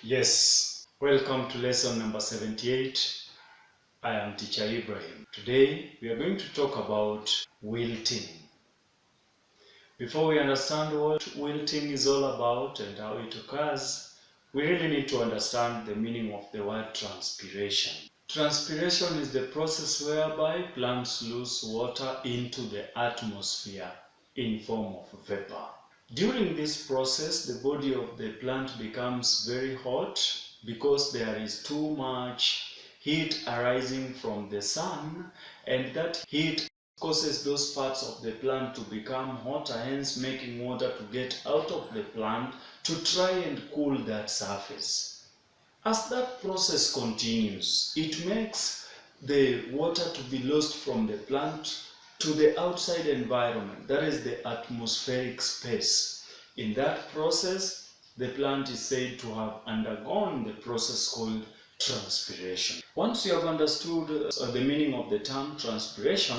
Yes, welcome to lesson number 78. I am teacher Ibrahim. Today we are going to talk about wilting. Before we understand what wilting is all about and how it occurs, we really need to understand the meaning of the word transpiration. Transpiration is the process whereby plants lose water into the atmosphere in form of vapor. During this process, the body of the plant becomes very hot because there is too much heat arising from the sun, and that heat causes those parts of the plant to become hotter, hence making water to get out of the plant to try and cool that surface. As that process continues, it makes the water to be lost from the plant to the outside environment, that is the atmospheric space. In that process, the plant is said to have undergone the process called transpiration. Once you have understood the meaning of the term transpiration,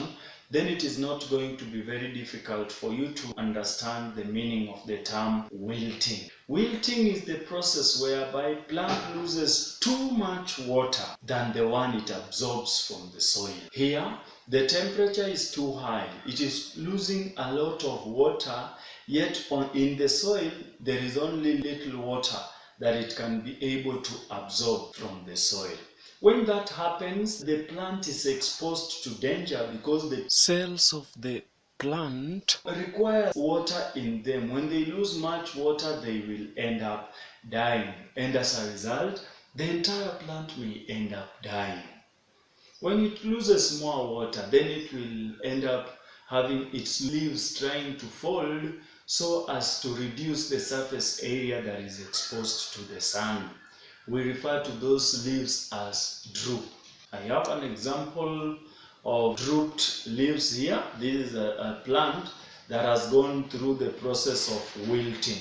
then it is not going to be very difficult for you to understand the meaning of the term wilting. Wilting is the process whereby plant loses too much water than the one it absorbs from the soil. Here, the temperature is too high. It is losing a lot of water, yet in the soil there is only little water that it can be able to absorb from the soil. When that happens, the plant is exposed to danger because the cells of the plant require water in them. When they lose much water, they will end up dying. And as a result, the entire plant may end up dying. When it loses more water, then it will end up having its leaves trying to fold so as to reduce the surface area that is exposed to the sun. We refer to those leaves as droop. I have an example of drooped leaves here. This is a plant that has gone through the process of wilting.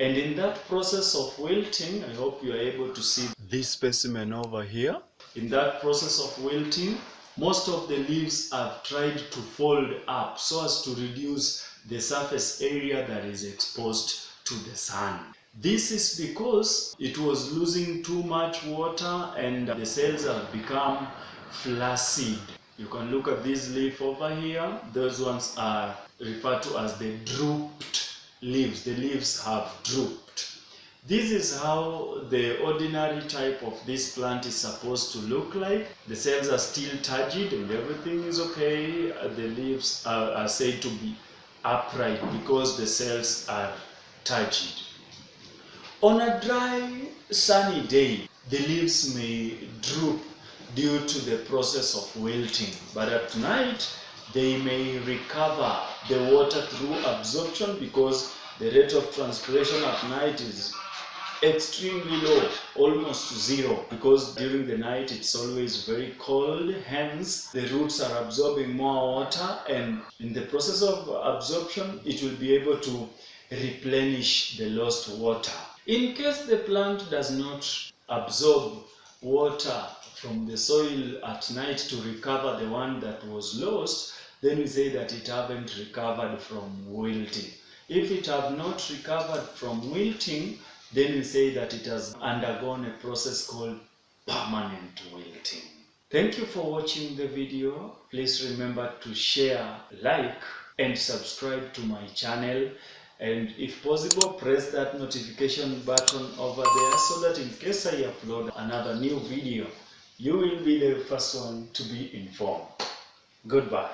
And in that process of wilting, I hope you are able to see this specimen over here. In that process of wilting, most of the leaves have tried to fold up so as to reduce the surface area that is exposed to the sun. This is because it was losing too much water and the cells have become flaccid. You can look at this leaf over here. Those ones are referred to as the drooped leaves. The leaves have drooped. This is how the ordinary type of this plant is supposed to look like. The cells are still turgid and everything is okay. The leaves are said to be upright because the cells are turgid. On a dry, sunny day, the leaves may droop due to the process of wilting, but at night they may recover the water through absorption because the rate of transpiration at night is extremely low, almost zero, because during the night it's always very cold, hence the roots are absorbing more water, and in the process of absorption it will be able to replenish the lost water. In case the plant does not absorb water from the soil at night to recover the one that was lost, then we say that it haven't recovered from wilting. If it have not recovered from wilting, then we say that it has undergone a process called permanent wilting. Thank you for watching the video. Please remember to share, like, and subscribe to my channel. And if possible, press that notification button over there so that in case I upload another new video, you will be the first one to be informed. Goodbye.